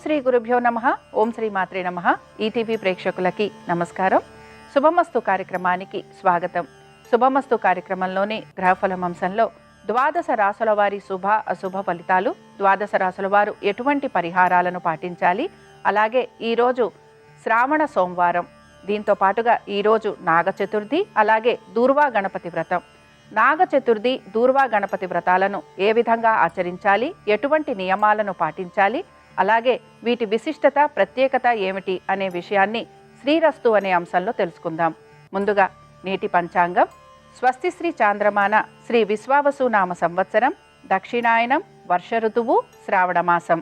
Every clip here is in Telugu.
శ్రీ గురుభ్యో నమః. ఓం శ్రీ మాత్రే నమః. ఈటీవీ ప్రేక్షకులకి నమస్కారం. శుభమస్తు కార్యక్రమానికి స్వాగతం. శుభమస్తు కార్యక్రమంలోని గ్రహఫలం అంశంలో ద్వాదశ రాసుల వారి శుభ అశుభ ఫలితాలు, ద్వాదశ రాసుల వారు ఎటువంటి పరిహారాలను పాటించాలి, అలాగే ఈరోజు శ్రావణ సోమవారం, దీంతో పాటుగా ఈరోజు నాగ చతుర్థి, అలాగే దూర్వా గణపతి వ్రతం. నాగ చతుర్థి, దూర్వా గణపతి వ్రతాలను ఏ విధంగా ఆచరించాలి, ఎటువంటి నియమాలను పాటించాలి, అలాగే వీటి విశిష్టత ప్రత్యేకత ఏమిటి అనే విషయాన్ని శ్రీరస్తు అనే అంశంలో తెలుసుకుందాం. ముందుగా నేటి పంచాంగం. స్వస్తి శ్రీ చాంద్రమాన శ్రీ విశ్వావసు నామ సంవత్సరం, దక్షిణాయనం, వర్ష ఋతువు, శ్రావణ మాసం.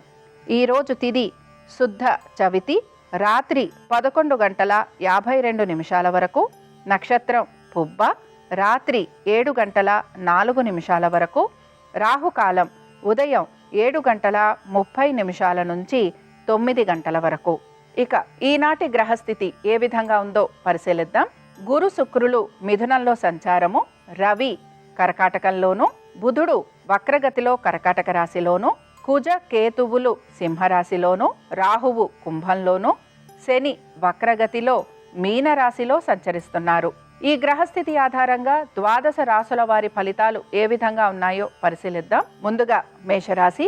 ఈరోజు తిథి శుద్ధ చవితి, రాత్రి 11:52 వరకు. నక్షత్రం పుబ్బ, రాత్రి 7:04 వరకు. రాహుకాలం ఉదయం 7:30 నుంచి 9 వరకు. ఇక ఈనాటి గ్రహస్థితి ఏ విధంగా ఉందో పరిశీలిద్దాం. గురు శుక్రులు మిథునంలో సంచారము, రవి కర్కాటకంలోను, బుధుడు వక్రగతిలో కర్కాటక రాశిలోను, కుజ కేతువులు సింహరాశిలోను, రాహువు కుంభంలోను, శని వక్రగతిలో మీనరాశిలో సంచరిస్తున్నారు. ఈ గ్రహస్థితి ఆధారంగా ద్వాదశ రాసుల వారి ఫలితాలు ఏ విధంగా ఉన్నాయో పరిశీలిద్దాం. ముందుగా మేషరాశి.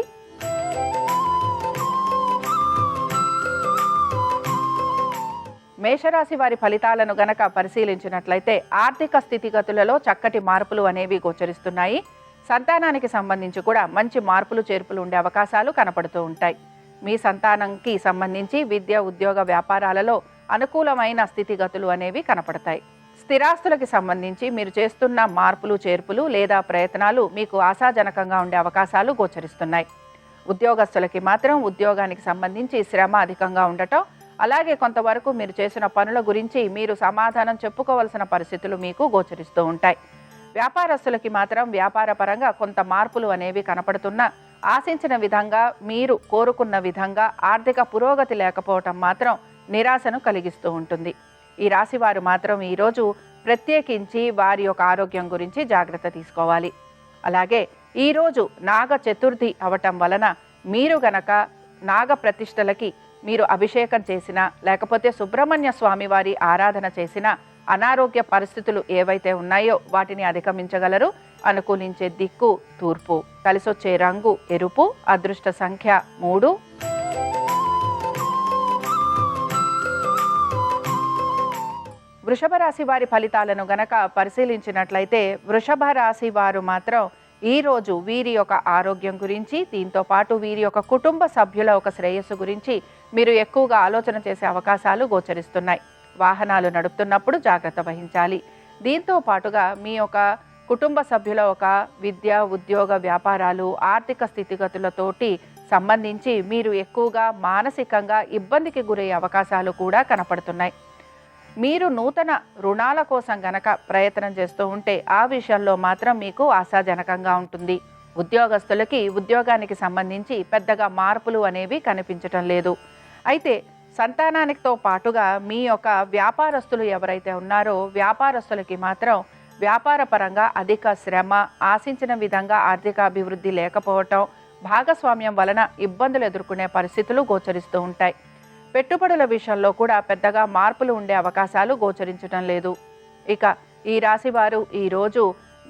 మేషరాశి వారి ఫలితాలను గనక పరిశీలించినట్లయితే ఆర్థిక స్థితిగతులలో చక్కటి మార్పులు అనేవి గోచరిస్తున్నాయి. సంతానానికి సంబంధించి కూడా మంచి మార్పులు చేర్పులు ఉండే అవకాశాలు కనపడుతూ ఉంటాయి. మీ సంతానంకి సంబంధించి విద్య, ఉద్యోగ, వ్యాపారాలలో అనుకూలమైన స్థితిగతులు అనేవి కనపడతాయి. స్థిరాస్తులకి సంబంధించి మీరు చేస్తున్న మార్పులు చేర్పులు లేదా ప్రయత్నాలు మీకు ఆశాజనకంగా ఉండే అవకాశాలు గోచరిస్తున్నాయి. ఉద్యోగస్తులకి మాత్రం ఉద్యోగానికి సంబంధించి శ్రమ అధికంగా ఉండటం, అలాగే కొంతవరకు మీరు చేసిన పనుల గురించి మీరు సమాధానం చెప్పుకోవాల్సిన పరిస్థితులు మీకు గోచరిస్తూ ఉంటాయి. వ్యాపారస్తులకి మాత్రం వ్యాపార పరంగా కొంత మార్పులు అనేవి కనపడుతున్నా ఆశించిన విధంగా, మీరు కోరుకున్న విధంగా ఆర్థిక పురోగతి లేకపోవటం మాత్రం నిరాశను కలిగిస్తూ ఉంటుంది. ఈ రాశి వారు మాత్రం ఈరోజు ప్రత్యేకించి వారి యొక్క ఆరోగ్యం గురించి జాగ్రత్త తీసుకోవాలి. అలాగే ఈరోజు నాగ చతుర్థి అవటం వలన మీరు గనక నాగ ప్రతిష్టలకి మీరు అభిషేకం చేసినా, లేకపోతే సుబ్రహ్మణ్య స్వామి వారి ఆరాధన చేసినా అనారోగ్య పరిస్థితులు ఏవైతే ఉన్నాయో వాటిని అధిగమించగలరు. అనుకూలించే దిక్కు తూర్పు, కలిసొచ్చే రంగు ఎరుపు, అదృష్ట సంఖ్య 3. వృషభ రాశి వారి ఫలితాలను గనక పరిశీలించినట్లయితే వృషభ రాశి వారు మాత్రం ఈరోజు వీరి యొక్క ఆరోగ్యం గురించి, దీంతో పాటు వీరి యొక్క కుటుంబ సభ్యుల ఒక శ్రేయస్సు గురించి మీరు ఎక్కువగా ఆలోచన చేసే అవకాశాలు గోచరిస్తున్నాయి. వాహనాలు నడుపుతున్నప్పుడు జాగ్రత్త వహించాలి. దీంతో పాటుగా మీ యొక్క కుటుంబ సభ్యుల ఒక విద్య, ఉద్యోగ, వ్యాపారాలు, ఆర్థిక స్థితిగతులతోటి సంబంధించి మీరు ఎక్కువగా మానసికంగా ఇబ్బందికి గురయ్యే అవకాశాలు కూడా కనపడుతున్నాయి. మీరు నూతన రుణాల కోసం గనక ప్రయత్నం చేస్తూ ఉంటే ఆ విషయంలో మాత్రం మీకు ఆశాజనకంగా ఉంటుంది. ఉద్యోగస్తులకి ఉద్యోగానికి సంబంధించి పెద్దగా మార్పులు అనేవి కనిపించటం లేదు. అయితే సంతానానికితో పాటుగా మీ యొక్క వ్యాపారస్తులు ఎవరైతే ఉన్నారో వ్యాపారస్తులకి మాత్రం వ్యాపార పరంగా అధిక శ్రమ, ఆశించిన విధంగా ఆర్థిక అభివృద్ధి లేకపోవటం, భాగస్వామ్యం వలన ఇబ్బందులు ఎదుర్కొనే పరిస్థితులు గోచరిస్తూ ఉంటాయి. పెట్టుబడుల విషయంలో కూడా పెద్దగా మార్పులు ఉండే అవకాశాలు గోచరించడం లేదు. ఇక ఈ రాశి వారు ఈరోజు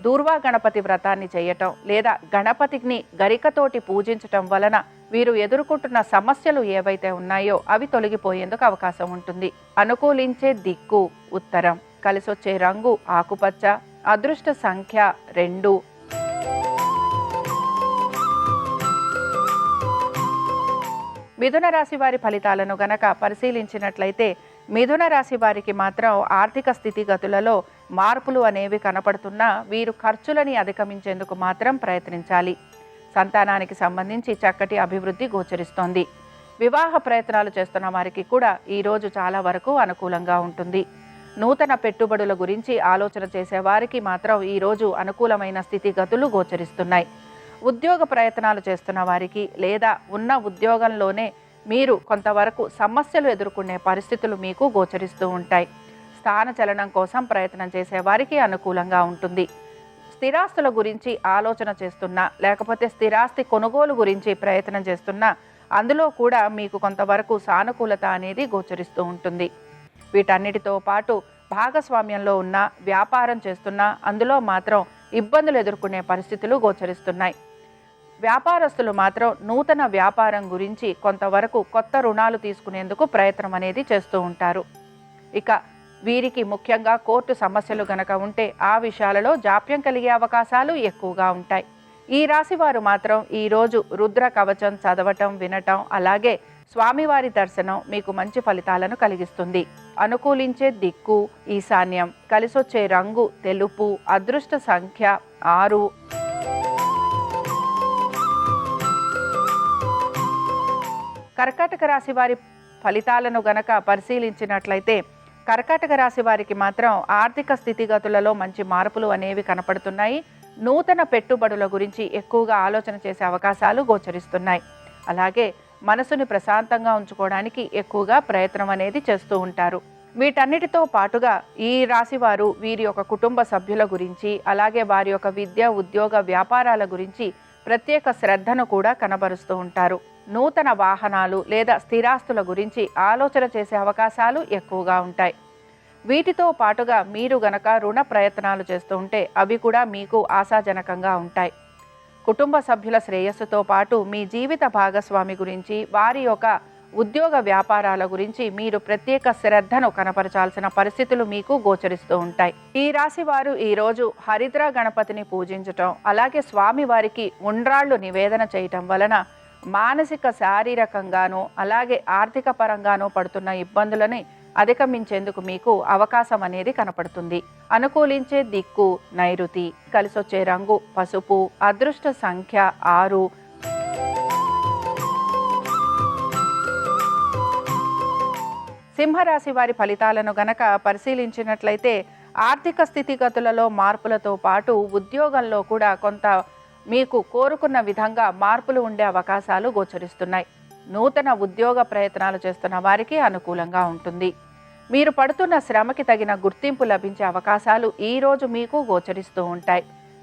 దూర్వా గణపతి వ్రతాన్ని చేయటం లేదా గణపతిని గరికతోటి పూజించటం వలన వీరు ఎదుర్కొంటున్న సమస్యలు ఏవైతే ఉన్నాయో అవి తొలగిపోయేందుకు అవకాశం ఉంటుంది. అనుకూలించే దిక్కు ఉత్తరం, కలిసొచ్చే రంగు ఆకుపచ్చ, అదృష్ట సంఖ్య 2. మిథున రాశి వారి ఫలితాలను గనక పరిశీలించినట్లయితే మిథున రాశి వారికి మాత్రం ఆర్థిక స్థితిగతులలో మార్పులు అనేవి కనపడుతున్నా వీరు ఖర్చులని అధిగమించేందుకు మాత్రం ప్రయత్నించాలి. సంతానానికి సంబంధించి చక్కటి అభివృద్ధి గోచరిస్తోంది. వివాహ ప్రయత్నాలు చేస్తున్న వారికి కూడా ఈరోజు చాలా వరకు అనుకూలంగా ఉంటుంది. నూతన పెట్టుబడుల గురించి ఆలోచన చేసే వారికి మాత్రం ఈరోజు అనుకూలమైన స్థితిగతులు గోచరిస్తున్నాయి. ఉద్యోగ ప్రయత్నాలు చేస్తున్న వారికి లేదా ఉన్న ఉద్యోగంలోనే మీరు కొంతవరకు సమస్యలు ఎదుర్కొనే పరిస్థితులు మీకు గోచరిస్తూ ఉంటాయి. స్థాన చలనం కోసం ప్రయత్నం చేసే వారికి అనుకూలంగా ఉంటుంది. స్థిరాస్తుల గురించి ఆలోచన చేస్తున్నా, లేకపోతే స్థిరాస్తి కొనుగోలు గురించి ప్రయత్నం చేస్తున్నా అందులో కూడా మీకు కొంతవరకు సానుకూలత అనేది గోచరిస్తూ ఉంటుంది. వీటన్నిటితో పాటు భాగస్వామ్యంలో ఉన్న, వ్యాపారం చేస్తున్నా అందులో మాత్రం ఇబ్బందులు ఎదుర్కొనే పరిస్థితులు గోచరిస్తున్నాయి. వ్యాపారస్తులు మాత్రం నూతన వ్యాపారం గురించి కొంతవరకు కొత్త రుణాలు తీసుకునేందుకు ప్రయత్నం అనేది చేస్తూ ఉంటారు. ఇక వీరికి ముఖ్యంగా కోర్టు సమస్యలు గనక ఉంటే ఆ విషయాలలో జాప్యం కలిగే అవకాశాలు ఎక్కువగా ఉంటాయి. ఈ రాశి వారు మాత్రం ఈరోజు రుద్ర కవచం చదవటం, వినటం, అలాగే స్వామివారి దర్శనం మీకు మంచి ఫలితాలను కలిగిస్తుంది. అనుకూలించే దిక్కు ఈశాన్యం, కలిసొచ్చే రంగు తెలుపు, అదృష్ట సంఖ్య 6. కర్కాటక రాశి వారి ఫలితాలను గనక పరిశీలించినట్లయితే కర్కాటక రాశి వారికి మాత్రం ఆర్థిక స్థితిగతులలో మంచి మార్పులు అనేవి కనపడుతున్నాయి. నూతన పెట్టుబడుల గురించి ఎక్కువగా ఆలోచన చేసే అవకాశాలు గోచరిస్తున్నాయి. అలాగే మనసుని ప్రశాంతంగా ఉంచుకోవడానికి ఎక్కువగా ప్రయత్నం అనేది చేస్తూ ఉంటారు. వీటన్నిటితో పాటుగా ఈ రాశి వారు వీరి యొక్క కుటుంబ సభ్యుల గురించి, అలాగే వారి యొక్క విద్య, ఉద్యోగ, వ్యాపారాల గురించి ప్రత్యేక శ్రద్ధను కూడా కనబరుస్తూ ఉంటారు. నూతన వాహనాలు లేదా స్థిరాస్తుల గురించి ఆలోచన చేసే అవకాశాలు ఎక్కువగా ఉంటాయి. వీటితో పాటుగా మీరు గనక రుణ ప్రయత్నాలు చేస్తూ ఉంటే అవి కూడా మీకు ఆశాజనకంగా ఉంటాయి. కుటుంబ సభ్యుల శ్రేయస్సుతో పాటు మీ జీవిత భాగస్వామి గురించి, వారి యొక్క ఉద్యోగ వ్యాపారాల గురించి మీరు ప్రత్యేక శ్రద్ధను కనపరచాల్సిన పరిస్థితులు మీకు గోచరిస్తూ ఉంటాయి. ఈ రాశి వారు ఈరోజు హరిద్ర గణపతిని పూజించటం, అలాగే స్వామి వారికి ఉండ్రాళ్లు నివేదన చేయటం వలన మానసిక, శారీరకంగానూ అలాగే ఆర్థిక పరంగానూ పడుతున్న ఇబ్బందులని అధిగమించేందుకు మీకు అవకాశం అనేది కనపడుతుంది. అనుకూలించే దిక్కు నైరుతి, కలిసొచ్చే రంగు పసుపు, అదృష్ట సంఖ్య 6. సింహరాశి వారి ఫలితాలను గనక పరిశీలించినట్లయితే ఆర్థిక స్థితిగతులలో మార్పులతో పాటు ఉద్యోగంలో కూడా కొంత మీకు కోరుకున్న విధంగా మార్పులు ఉండే అవకాశాలు గోచరిస్తున్నాయి. నూతన ఉద్యోగ ప్రయత్నాలు చేస్తున్న వారికి అనుకూలంగా ఉంటుంది. మీరు పడుతున్న శ్రమకి తగిన గుర్తింపు లభించే అవకాశాలు ఈరోజు మీకు గోచరిస్తూ ఉంటాయి.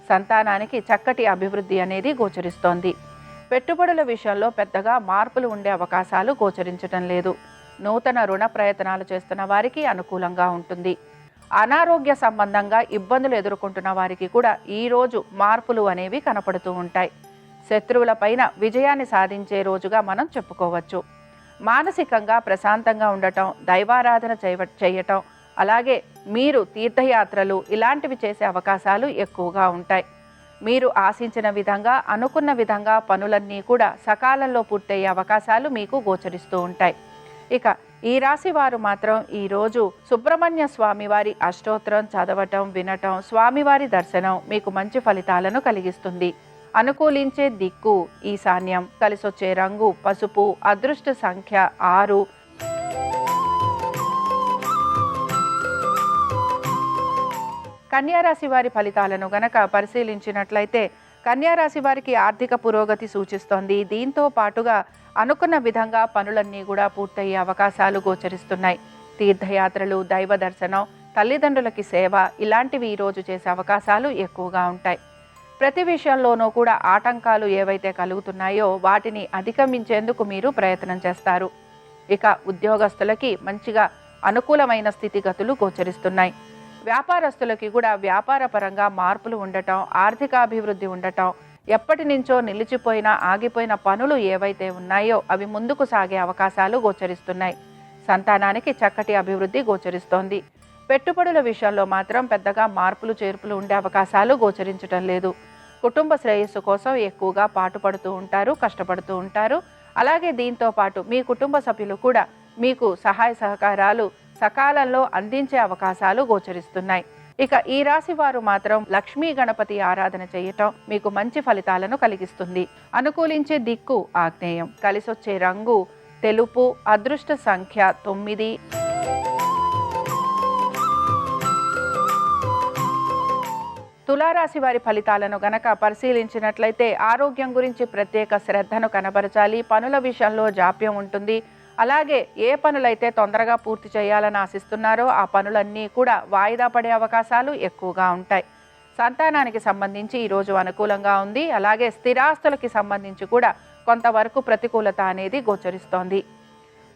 సంతానానికి చక్కటి అభివృద్ధి అనేది గోచరిస్తోంది. పెట్టుబడుల విషయంలో పెద్దగా మార్పులు ఉండే అవకాశాలు గోచరించడం లేదు. నూతన రుణ ప్రయత్నాలు చేస్తున్న వారికి అనుకూలంగా ఉంటుంది. అనారోగ్య సంబంధంగా ఇబ్బందులు ఎదుర్కొంటున్న వారికి కూడా ఈరోజు మార్పులు అనేవి కనపడుతూ ఉంటాయి. శత్రువులపైన విజయాన్ని సాధించే రోజుగా మనం చెప్పుకోవచ్చు. మానసికంగా ప్రశాంతంగా ఉండటం, దైవారాధన చేయటం, అలాగే మీరు తీర్థయాత్రలు ఇలాంటివి చేసే అవకాశాలు ఎక్కువగా ఉంటాయి. మీరు ఆశించిన విధంగా, అనుకున్న విధంగా పనులన్నీ కూడా సకాలంలో పూర్తయ్యే అవకాశాలు మీకు గోచరిస్తూ ఉంటాయి. ఇక ఈ రాశి వారు మాత్రం ఈరోజు సుబ్రహ్మణ్య స్వామి వారి అష్టోత్తరం చదవటం, వినటం, స్వామివారి దర్శనం మీకు మంచి ఫలితాలను కలిగిస్తుంది. అనుకూలించే దిక్కు ఈశాన్యం, కలిసొచ్చే రంగు పసుపు, అదృష్ట సంఖ్య 6. కన్యారాశి వారి ఫలితాలను గనక పరిశీలించినట్లయితే కన్యారాశి వారికి ఆర్థిక పురోగతి సూచిస్తోంది. దీంతో పాటుగా అనుకున్న విధంగా పనులన్నీ కూడా పూర్తయ్యే అవకాశాలు గోచరిస్తున్నాయి. తీర్థయాత్రలు, దైవ దర్శనం, తల్లిదండ్రులకి సేవ ఇలాంటివి ఈరోజు చేసే అవకాశాలు ఎక్కువగా ఉంటాయి. ప్రతి విషయంలోనూ కూడా ఆటంకాలు ఏవైతే కలుగుతున్నాయో వాటిని అధిగమించేందుకు మీరు ప్రయత్నం చేస్తారు. ఇక ఉద్యోగస్తులకి మంచిగా అనుకూలమైన స్థితిగతులు గోచరిస్తున్నాయి. వ్యాపారస్తులకి కూడా వ్యాపార పరంగా మార్పులు ఉండటం, ఆర్థికాభివృద్ధి ఉండటం, ఎప్పటి నుంచో నిలిచిపోయిన, ఆగిపోయిన పనులు ఏవైతే ఉన్నాయో అవి ముందుకు సాగే అవకాశాలు గోచరిస్తున్నాయి. సంతానానికి చక్కటి అభివృద్ధి గోచరిస్తోంది. పెట్టుబడుల విషయంలో మాత్రం పెద్దగా మార్పులు చేర్పులు ఉండే అవకాశాలు గోచరించటం లేదు. కుటుంబ శ్రేయస్సు కోసం ఎక్కువగా పాటుపడుతూ ఉంటారు, కష్టపడుతూ ఉంటారు. అలాగే దీంతో పాటు మీ కుటుంబ సభ్యులు కూడా మీకు సహాయ సహకారాలు సకాలంలో అందించే అవకాశాలు గోచరిస్తున్నాయి. ఇక ఈ రాశి వారు మాత్రం లక్ష్మీ గణపతి ఆరాధన చేయటం మీకు మంచి ఫలితాలను కలిగిస్తుంది. అనుకూలించే దిక్కు ఆగ్నేయం, కలిసొచ్చే రంగు తెలుపు, అదృష్ట సంఖ్య 9. తులారాశి వారి ఫలితాలను గనక పరిశీలించినట్లయితే ఆరోగ్యం గురించి ప్రత్యేక శ్రద్ధను కనబరచాలి. పనుల విషయంలో జాప్యం ఉంటుంది. అలాగే ఏ పనులైతే తొందరగా పూర్తి చేయాలని ఆశిస్తున్నారో ఆ పనులన్నీ కూడా వాయిదా పడే అవకాశాలు ఎక్కువగా ఉంటాయి. సంతానానికి సంబంధించి ఈరోజు అనుకూలంగా ఉంది. అలాగే స్థిరాస్తులకి సంబంధించి కూడా కొంతవరకు ప్రతికూలత అనేది గోచరిస్తోంది.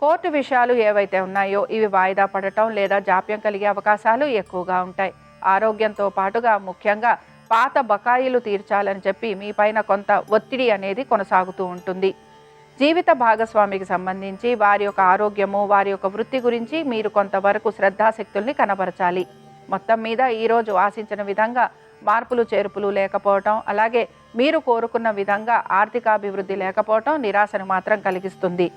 కోర్టు విషయాలు ఏవైతే ఉన్నాయో ఇవి వాయిదా పడటం లేదా జాప్యం కలిగే అవకాశాలు ఎక్కువగా ఉంటాయి. ఆరోగ్యంతో పాటుగా ముఖ్యంగా పాత బకాయిలు తీర్చాలని చెప్పి మీ పైన కొంత ఒత్తిడి అనేది కొనసాగుతూ ఉంటుంది. జీవిత భాగస్వామికి సంబంధించి వారి యొక్క ఆరోగ్యము, వారి యొక్క వృత్తి గురించి మీరు కొంతవరకు శ్రద్ధాశక్తుల్ని కనబరచాలి. మొత్తం మీద ఈరోజు ఆశించిన విధంగా మార్పులు చేర్పులు లేకపోవటం, అలాగే మీరు కోరుకున్న విధంగా ఆర్థికాభివృద్ధి లేకపోవటం నిరాశను మాత్రం కలిగిస్తుంది.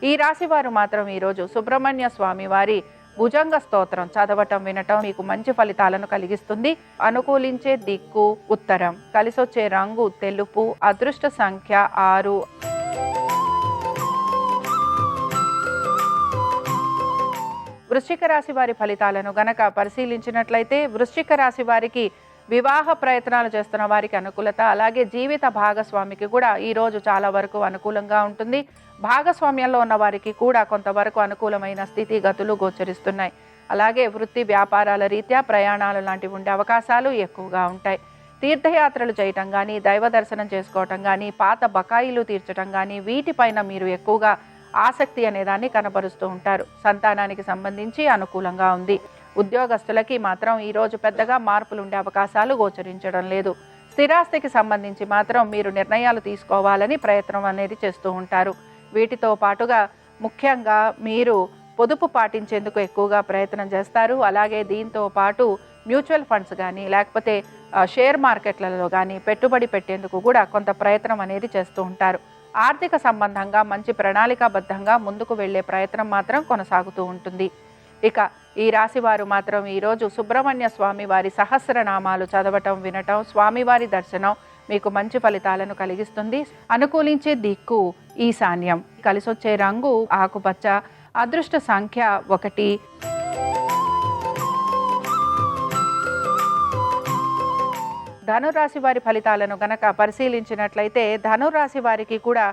ఈ రాశి వారు మాత్రం ఈరోజు సుబ్రహ్మణ్య స్వామి వారి భుజంగ స్తోత్రం చదవటం వినటం మీకు మంచి ఫలితాలను కలిగిస్తుంది. అనుకూలించే దిక్కు ఉత్తరం, కలిసొచ్చే రంగు తెలుపు, అదృష్ట సంఖ్య 6. వృశ్చిక రాశి వారి ఫలితాలను గనక పరిశీలించినట్లయితే వృశ్చిక రాశి వారికి వివాహ ప్రయత్నాలు చేస్తున్న వారికి అనుకూలత, అలాగే జీవిత భాగస్వామికి కూడా ఈరోజు చాలా వరకు అనుకూలంగా ఉంటుంది. భాగస్వామ్యంలో ఉన్న వారికి కూడా కొంతవరకు అనుకూలమైన స్థితిగతులు గోచరిస్తున్నాయి. అలాగే వృత్తి వ్యాపారాల రీత్యా ప్రయాణాలు లాంటివి ఉండే అవకాశాలు ఎక్కువగా ఉంటాయి. తీర్థయాత్రలు చేయటం కానీ, దైవ దర్శనం చేసుకోవటం కానీ, పాత బకాయిలు తీర్చడం కానీ వీటిపైన మీరు ఎక్కువగా ఆసక్తి అనేదాన్ని కనబరుస్తూ ఉంటారు. సంతానానికి సంబంధించి అనుకూలంగా ఉంది. ఉద్యోగస్తులకి మాత్రం ఈరోజు పెద్దగా మార్పులు ఉండే అవకాశాలు గోచరించడం లేదు. స్థిరాస్తికి సంబంధించి మాత్రం మీరు నిర్ణయాలు తీసుకోవాలని ప్రయత్నం అనేది చేస్తూ ఉంటారు. వీటితో పాటుగా ముఖ్యంగా మీరు పొదుపు పాటించేందుకు ఎక్కువగా ప్రయత్నం చేస్తారు. అలాగే దీంతో పాటు మ్యూచువల్ ఫండ్స్ కానీ, లేకపోతే షేర్ మార్కెట్లలో కానీ పెట్టుబడి పెట్టేందుకు కూడా కొంత ప్రయత్నం అనేది చేస్తూ ఉంటారు. ఆర్థిక సంబంధంగా మంచి ప్రణాళికాబద్ధంగా ముందుకు వెళ్లే ప్రయత్నం మాత్రం కొనసాగుతూ ఉంటుంది. ఇక ఈ రాశి వారు మాత్రం ఈరోజు సుబ్రహ్మణ్య స్వామి వారి సహస్రనామాలు చదవటం వినటం, స్వామివారి దర్శనం మీకు మంచి ఫలితాలను కలిగిస్తుంది. అనుకూలించే దిక్కు ఈశాన్యం, కలిసొచ్చే రంగు ఆకుపచ్చ, అదృష్ట సంఖ్య 1. ధనురాశి వారి ఫలితాలను గనక పరిశీలించినట్లయితే ధనురాశి వారికి కూడా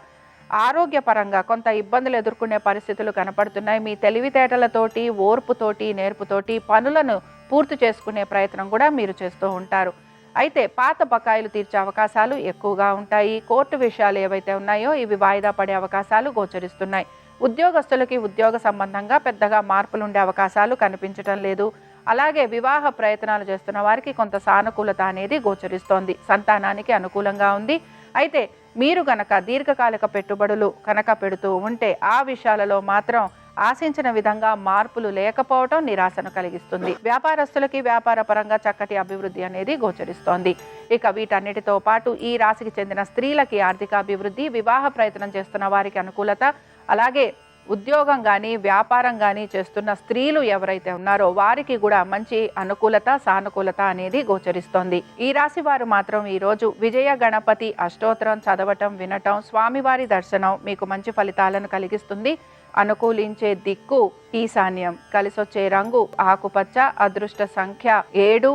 ఆరోగ్యపరంగా కొంత ఇబ్బందులు ఎదుర్కొనే పరిస్థితులు కనపడుతున్నాయి. మీ తెలివితేటలతోటి, ఓర్పుతోటి, నేర్పుతోటి పనులను పూర్తి చేసుకునే ప్రయత్నం కూడా మీరు చేస్తూ ఉంటారు. అయితే పాత బకాయిలు తీర్చే అవకాశాలు ఎక్కువగా ఉంటాయి. కోర్టు విషయాలు ఏవైతే ఉన్నాయో ఇవి వాయిదా పడే అవకాశాలు గోచరిస్తున్నాయి. ఉద్యోగస్తులకి ఉద్యోగ సంబంధంగా పెద్దగా మార్పులు ఉండే అవకాశాలు కనిపించడం లేదు. అలాగే వివాహ ప్రయత్నాలు చేస్తున్న వారికి కొంత సానుకూలత అనేది గోచరిస్తోంది. సంతానానికి అనుకూలంగా ఉంది. అయితే మీరు గనక దీర్ఘకాలిక పెట్టుబడులు కనుక పెడుతూ ఉంటే ఆ విషయాలలో మాత్రం ఆశించిన విధంగా మార్పులు లేకపోవడం నిరాశను కలిగిస్తుంది. వ్యాపారస్తులకి వ్యాపార పరంగా చక్కటి అభివృద్ధి అనేది గోచరిస్తోంది. ఇక వీటన్నిటితో పాటు ఈ రాశికి చెందిన స్త్రీలకి ఆర్థికాభివృద్ధి, వివాహ ప్రయత్నం చేస్తున్న వారికి అనుకూలత, అలాగే ఉద్యోగం కానీ వ్యాపారం కానీ చేస్తున్న స్త్రీలు ఎవరైతే ఉన్నారో వారికి కూడా మంచి అనుకూలత, సానుకూలత అనేది గోచరిస్తోంది. ఈ రాశి వారు మాత్రం ఈరోజు విజయ గణపతి అష్టోత్తరం చదవటం వినటం, స్వామివారి దర్శనం మీకు మంచి ఫలితాలను కలిగిస్తుంది. అనుకూలించే దిక్కు ఈశాన్యం, కలిసొచ్చే రంగు ఆకుపచ్చ, అదృష్ట సంఖ్య 7.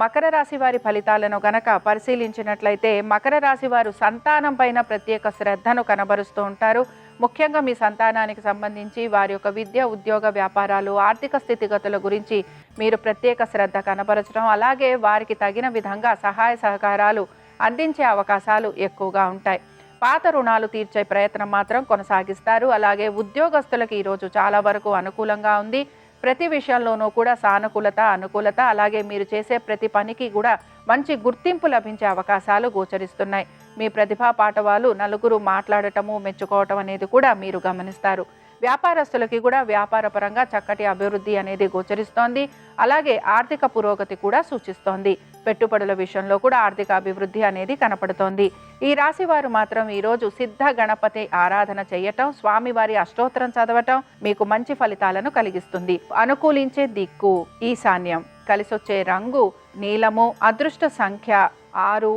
మకర రాశి వారి ఫలితాలను గనక పరిశీలించినట్లయితే మకర రాశి వారు సంతానం పైన ప్రత్యేక శ్రద్ధను కనబరుస్తూ ఉంటారు. ముఖ్యంగా మీ సంతానానికి సంబంధించి వారి యొక్క విద్య, ఉద్యోగ, వ్యాపారాలు, ఆర్థిక స్థితిగతుల గురించి మీరు ప్రత్యేక శ్రద్ధ కనబరచడం, అలాగే వారికి తగిన విధంగా సహాయ సహకారాలు అందించే అవకాశాలు ఎక్కువగా ఉంటాయి. పాత రుణాలు తీర్చే ప్రయత్నం మాత్రం కొనసాగిస్తారు. అలాగే ఉద్యోగస్తులకు ఈరోజు చాలా వరకు అనుకూలంగా ఉంది. ప్రతి విషయంలోనూ కూడా సానుకూలత, అనుకూలత, అలాగే మీరు చేసే ప్రతి పనికి కూడా మంచి గుర్తింపు లభించే అవకాశాలు గోచరిస్తున్నాయి. మీ ప్రతిభా పాటవాలు నలుగురు మాట్లాడటము, మెచ్చుకోవటం అనేది కూడా మీరు గమనిస్తారు. వ్యాపారస్తులకి కూడా వ్యాపార పరంగా చక్కటి అభివృద్ధి అనేది గోచరిస్తోంది. అలాగే ఆర్థిక పురోగతి కూడా సూచిస్తోంది. పెట్టుబడుల విషయంలో కూడా ఆర్థిక అభివృద్ధి అనేది కనపడుతోంది. ఈ రాశి వారు మాత్రం ఈరోజు సిద్ధ గణపతి ఆరాధన చేయటం, స్వామివారి అష్టోత్తరం చదవటం మీకు మంచి ఫలితాలను కలిగిస్తుంది. అనుకూలించే దిక్కు ఈశాన్యం, కలిసొచ్చే రంగు నీలము, అదృష్ట సంఖ్య 6.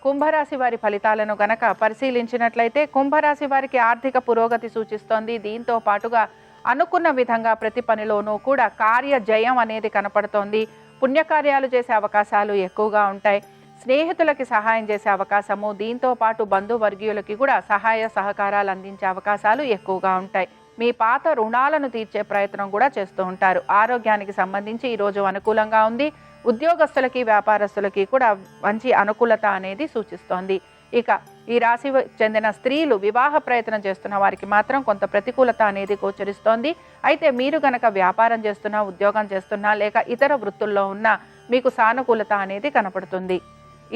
కుంభరాశి వారి ఫలితాలను గనక పరిశీలించినట్లయితే కుంభరాశి వారికి ఆర్థిక పురోగతి సూచిస్తోంది. దీంతో పాటుగా అనుకున్న విధంగా ప్రతి పనిలోనూ కూడా కార్య జయం అనేది కనపడుతోంది. పుణ్యకార్యాలు చేసే అవకాశాలు ఎక్కువగా ఉంటాయి. స్నేహితులకి సహాయం చేసే అవకాశము, దీంతో పాటు బంధువర్గీయులకి కూడా సహాయ సహకారాలు అందించే అవకాశాలు ఎక్కువగా ఉంటాయి. మీ పాత రుణాలను తీర్చే ప్రయత్నం కూడా చేస్తూ ఉంటారు. ఆరోగ్యానికి సంబంధించి ఈరోజు అనుకూలంగా ఉంది. ఉద్యోగస్తులకి వ్యాపారస్తులకి కూడా మంచి అనుకూలత అనేది సూచిస్తోంది. ఇక ఈ రాశి చెందిన స్త్రీలు వివాహ ప్రయత్నం చేస్తున్న వారికి మాత్రం కొంత ప్రతికూలత అనేది గోచరిస్తోంది. అయితే మీరు గనక వ్యాపారం చేస్తున్నా, ఉద్యోగం చేస్తున్నా, లేక ఇతర వృత్తుల్లో ఉన్నా మీకు సానుకూలత అనేది కనపడుతుంది.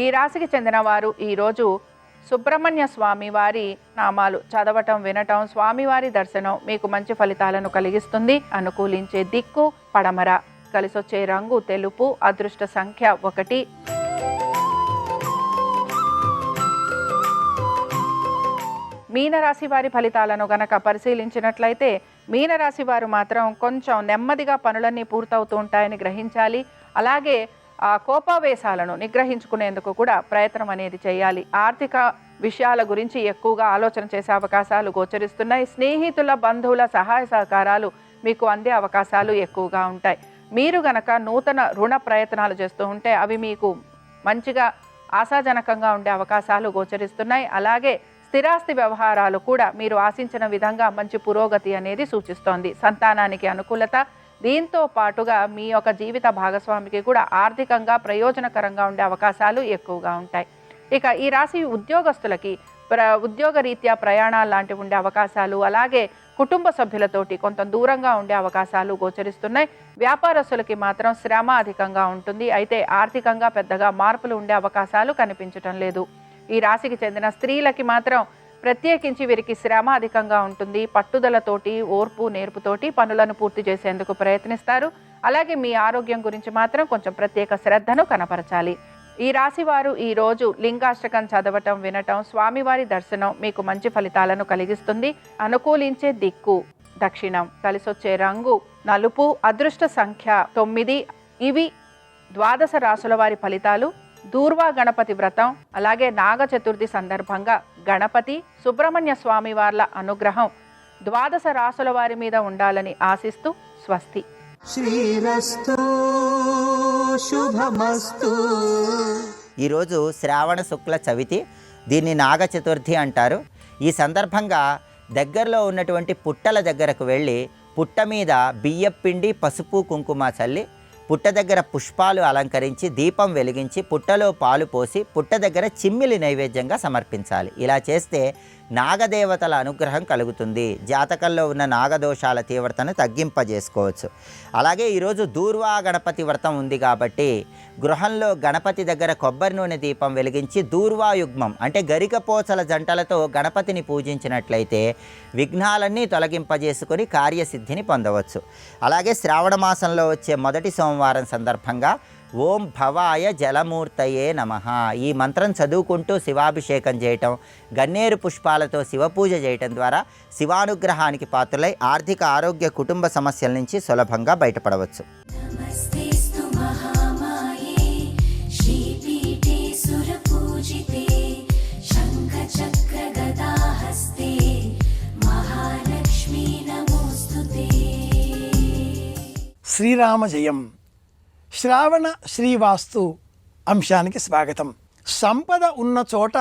ఈ రాశికి చెందిన వారు ఈరోజు సుబ్రహ్మణ్య స్వామి వారి నామాలు చదవటం, వినటం, స్వామివారి దర్శనం మీకు మంచి ఫలితాలను కలిగిస్తుంది. అనుకూలించే దిక్కు పడమర, కలిసొచ్చే రంగు తెలుపు, అదృష్ట సంఖ్య 1. మీనరాశి వారి ఫలితాలను గనక పరిశీలించినట్లయితే మీనరాశి వారు మాత్రం కొంచెం నెమ్మదిగా పనులన్నీ పూర్తవుతూ ఉంటాయని గ్రహించాలి. అలాగే కోపావేశాలను నిగ్రహించుకునేందుకు కూడా ప్రయత్నం అనేది చేయాలి. ఆర్థిక విషయాల గురించి ఎక్కువగా ఆలోచన చేసే అవకాశాలు గోచరిస్తున్నాయి. స్నేహితుల, బంధువుల సహాయ సహకారాలు మీకు అందే అవకాశాలు ఎక్కువగా ఉంటాయి. మీరు గనక నూతన రుణ ప్రయత్నాలు చేస్తూ ఉంటే అవి మీకు మంచిగా ఆశాజనకంగా ఉండే అవకాశాలు గోచరిస్తున్నాయి. అలాగే స్థిరాస్తి వ్యవహారాలు కూడా మీరు ఆశించిన విధంగా మంచి పురోగతి అనేది సూచిస్తోంది. సంతానానికి అనుకూలత, దీంతో పాటుగా మీ యొక్క జీవిత భాగస్వామికి కూడా ఆర్థికంగా ప్రయోజనకరంగా ఉండే అవకాశాలు ఎక్కువగా ఉంటాయి. ఇక ఈ రాశి ఉద్యోగస్తులకి ఉద్యోగ రీత్యా ప్రయాణాలు లాంటివి ఉండే అవకాశాలు, అలాగే కుటుంబ సభ్యులతోటి కొంత దూరంగా ఉండే అవకాశాలు గోచరిస్తున్నాయి. వ్యాపారస్తులకి మాత్రం శ్రమ అధికంగా ఉంటుంది. అయితే ఆర్థికంగా పెద్దగా మార్పులు ఉండే అవకాశాలు కనిపించటం లేదు. ఈ రాశికి చెందిన స్త్రీలకి మాత్రం ప్రత్యేకించి వీరికి శ్రమ అధికంగా ఉంటుంది. పట్టుదలతోటి, ఓర్పు నేర్పుతోటి పనులను పూర్తి చేసేందుకు ప్రయత్నిస్తారు. అలాగే మీ ఆరోగ్యం గురించి మాత్రం కొంచెం ప్రత్యేక శ్రద్ధను కనపరచాలి. ఈ రాశి వారు ఈరోజు లింగాష్టకం చదవటం, వినటం, స్వామివారి దర్శనం మీకు మంచి ఫలితాలను కలిగిస్తుంది. అనుకూలించే దిక్కు దక్షిణం, కలిసొచ్చే రంగు నలుపు, అదృష్ట సంఖ్య 9. ఇవి ద్వాదశ రాశుల వారి ఫలితాలు. దూర్వా గణపతి వ్రతం, అలాగే నాగ చతుర్థి సందర్భంగా గణపతి, సుబ్రహ్మణ్య స్వామి వార్ల అనుగ్రహం ద్వాదశ రాశుల వారి మీద ఉండాలని ఆశిస్తూ స్వస్తి. శ్రీరస్తు శుభమస్తు. ఈరోజు శ్రావణ శుక్ల చవితి, దీన్ని నాగ చతుర్థి అంటారు. ఈ సందర్భంగా దగ్గరలో ఉన్నటువంటి పుట్టల దగ్గరకు వెళ్ళి పుట్ట మీద బియ్యపిండి, పసుపు, కుంకుమ చల్లి పుట్ట దగ్గర పుష్పాలు అలంకరించి దీపం వెలిగించి పుట్టలో పాలు పోసి పుట్ట దగ్గర చిమ్మిలి నైవేద్యంగా సమర్పించాలి. ఇలా చేస్తే నాగదేవతల అనుగ్రహం కలుగుతుంది. జాతకంలో ఉన్న నాగదోషాల తీవ్రతను తగ్గింపజేసుకోవచ్చు. అలాగే ఈరోజు దూర్వా గణపతి వ్రతం ఉంది కాబట్టి గృహంలో గణపతి దగ్గర కొబ్బరి నూనె దీపం వెలిగించి దూర్వా యుగ్మం అంటే గరికపోచల జంటలతో గణపతిని పూజించినట్లయితే విఘ్నాలన్నీ తొలగింపజేసుకొని కార్యసిద్ధిని పొందవచ్చు. అలాగే శ్రావణ మాసంలో వచ్చే మొదటి సోమవారం సందర్భంగా ఓం భవాయ జలమూర్తయే నమః ఈ మంత్రం చదువుకుంటూ శివాభిషేకం చేయటం, గన్నేరు పుష్పాలతో శివపూజ చేయటం ద్వారా శివానుగ్రహానికి పాత్రలై ఆర్థిక, ఆరోగ్య, కుటుంబ సమస్యల నుంచి సులభంగా బయటపడవచ్చు. శ్రీరామ జయం. శ్రావణ శ్రీవాస్తు అంశానికి స్వాగతం. సంపద ఉన్న చోట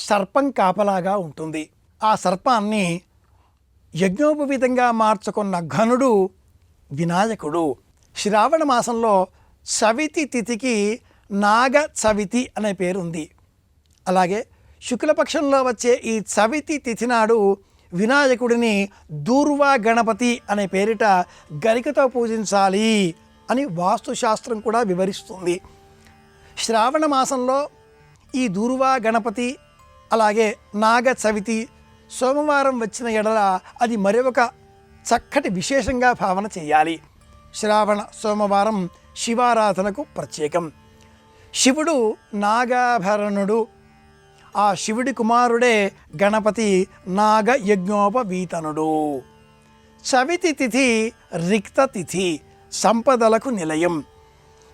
సర్పం కాపలాగా ఉంటుంది. ఆ సర్పాన్ని యజ్ఞోపవీతంగా మార్చుకున్న ఘనుడు వినాయకుడు. శ్రావణ మాసంలో చవితి తిథికి నాగ చవితి అనే పేరు ఉంది. అలాగే శుక్లపక్షంలో వచ్చే ఈ చవితి తిథి నాడు వినాయకుడిని దూర్వా గణపతి అనే పేరిట గరికతో పూజించాలి అని వాస్తుశాస్త్రం కూడా వివరిస్తుంది. శ్రావణ మాసంలో ఈ దూర్వా గణపతి అలాగే నాగ చవితి సోమవారం వచ్చిన ఎడల అది మరొక చక్కటి విశేషంగా భావన చేయాలి. శ్రావణ సోమవారం శివారాధనకు ప్రత్యేకం. శివుడు నాగాభరణుడు. ఆ శివుడి కుమారుడే గణపతి నాగ యజ్ఞోపవీతనుడు. చవితి తిథి రిక్త తిథి, సంపదలకు నిలయం.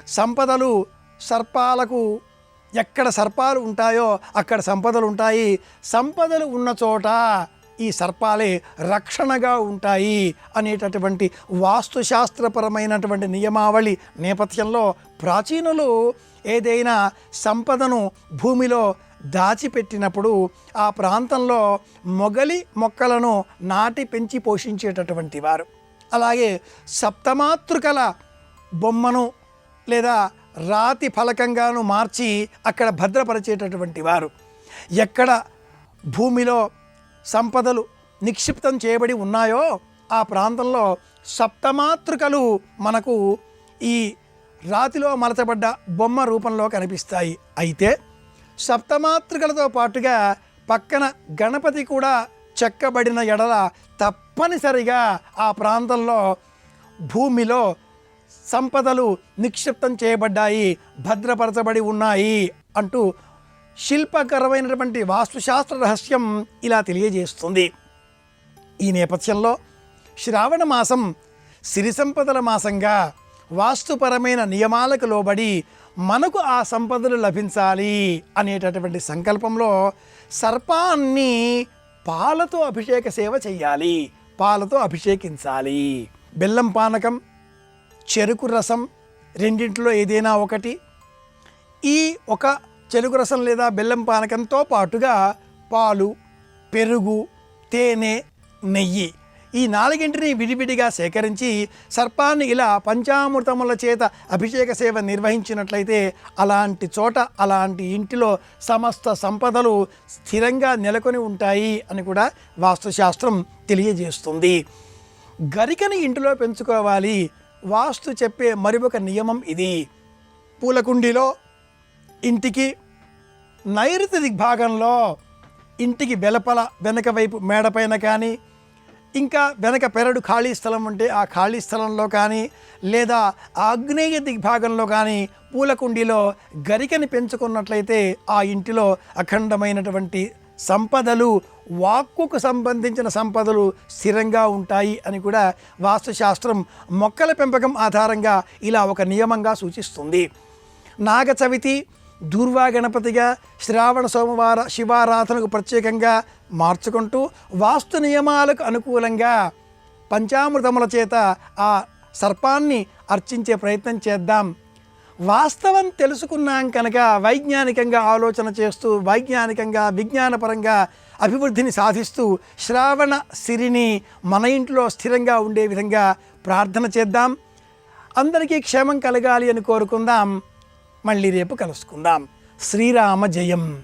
సంపదలు సర్పాలకు, ఎక్కడ సర్పాలు ఉంటాయో అక్కడ సంపదలు ఉంటాయి. సంపదలు ఉన్న చోట ఈ సర్పాలే రక్షణగా ఉంటాయి అనేటటువంటి వాస్తుశాస్త్రపరమైనటువంటి నియమావళి నేపథ్యంలో ప్రాచీనులు ఏదైనా సంపదను భూమిలో దాచిపెట్టినప్పుడు ఆ ప్రాంతంలో మొగలి మొక్కలను నాటి పెంచి పోషించేటటువంటి వారు. అలాగే సప్తమాతృకల బొమ్మను లేదా రాతి ఫలకంగాను మార్చి అక్కడ భద్రపరిచేటటువంటి వారు. ఎక్కడ భూమిలో సంపదలు నిక్షిప్తం చేయబడి ఉన్నాయో ఆ ప్రాంతంలో సప్తమాతృకలు మనకు ఈ రాతిలో మలచబడ్డ బొమ్మ రూపంలో కనిపిస్తాయి. అయితే సప్తమాతృకలతో పాటుగా పక్కన గణపతి కూడా చెక్కబడిన ఎడల తప్పనిసరిగా ఆ ప్రాంతంలో భూమిలో సంపదలు నిక్షిప్తం చేయబడ్డాయి, భద్రపరచబడి ఉన్నాయి అంటూ శిల్పకరమైనటువంటి వాస్తుశాస్త్ర రహస్యం ఇలా తెలియజేస్తుంది. ఈ నేపథ్యంలో శ్రావణ మాసం సిరి సంపదల మాసంగా వాస్తుపరమైన నియమాలకు లోబడి మనకు ఆ సంపదలు లభించాలి అనేటటువంటి సంకల్పంలో సర్పాన్ని పాలతో అభిషేక సేవ చేయాలి, పాలతో అభిషేకించాలి. బెల్లం పానకం, చెరుకు రసం రెండింటిలో ఏదైనా ఒకటి. ఈ ఒక చెరుకు రసం లేదా బెల్లం పానకంతో పాటుగా పాలు, పెరుగు, తేనె, నెయ్యి ఈ నాలుగింటిని విడివిడిగా సేకరించి సర్పాన్ని ఇలా పంచామృతముల చేత అభిషేక సేవ నిర్వహించినట్లయితే అలాంటి చోట అలాంటి ఇంటిలో సమస్త సంపదలు స్థిరంగా నెలకొని ఉంటాయి అని కూడా వాస్తుశాస్త్రం తెలియజేస్తుంది. గరికని ఇంటిలో పెంచుకోవాలి. వాస్తు చెప్పే మరి ఒక నియమం ఇది. పూలకుండీలో ఇంటికి నైరుతి దిగ్భాగంలో ఇంటికి వెలుపల వెనక వైపు మేడపైన కానీ, ఇంకా వెనక పెరడు ఖాళీ స్థలం ఉంటే ఆ ఖాళీ స్థలంలో కానీ, లేదా ఆగ్నేయ దిగ్భాగంలో కానీ పూలకుండీలో గరికని పెంచుకున్నట్లయితే ఆ ఇంటిలో అఖండమైనటువంటి సంపదలు, వాక్కుకు సంబంధించిన సంపదలు స్థిరంగా ఉంటాయి అని కూడా వాస్తుశాస్త్రం మొక్కల పెంపకం ఆధారంగా ఇలా ఒక నియమంగా సూచిస్తుంది. నాగ చవితి దూర్వా గణపతిగా శ్రావణ సోమవార శివారాధనకు ప్రత్యేకంగా మార్చుకుంటూ వాస్తు నియమాలకు అనుకూలంగా పంచామృతముల చేత ఆ సర్పాన్ని అర్చించే ప్రయత్నం చేద్దాం. వాస్తవం తెలుసుకున్నాం కనుక వైజ్ఞానికంగా ఆలోచన చేస్తూ వైజ్ఞానికంగా విజ్ఞానపరంగా అభివృద్ధిని సాధిస్తూ శ్రావణ సిరిని మన ఇంట్లో స్థిరంగా ఉండే విధంగా ప్రార్థన చేద్దాం. అందరికీ క్షేమం కలగాలి అని కోరుకుందాం. మళ్ళీ రేపు కలుసుకుందాం. శ్రీరామ జయం.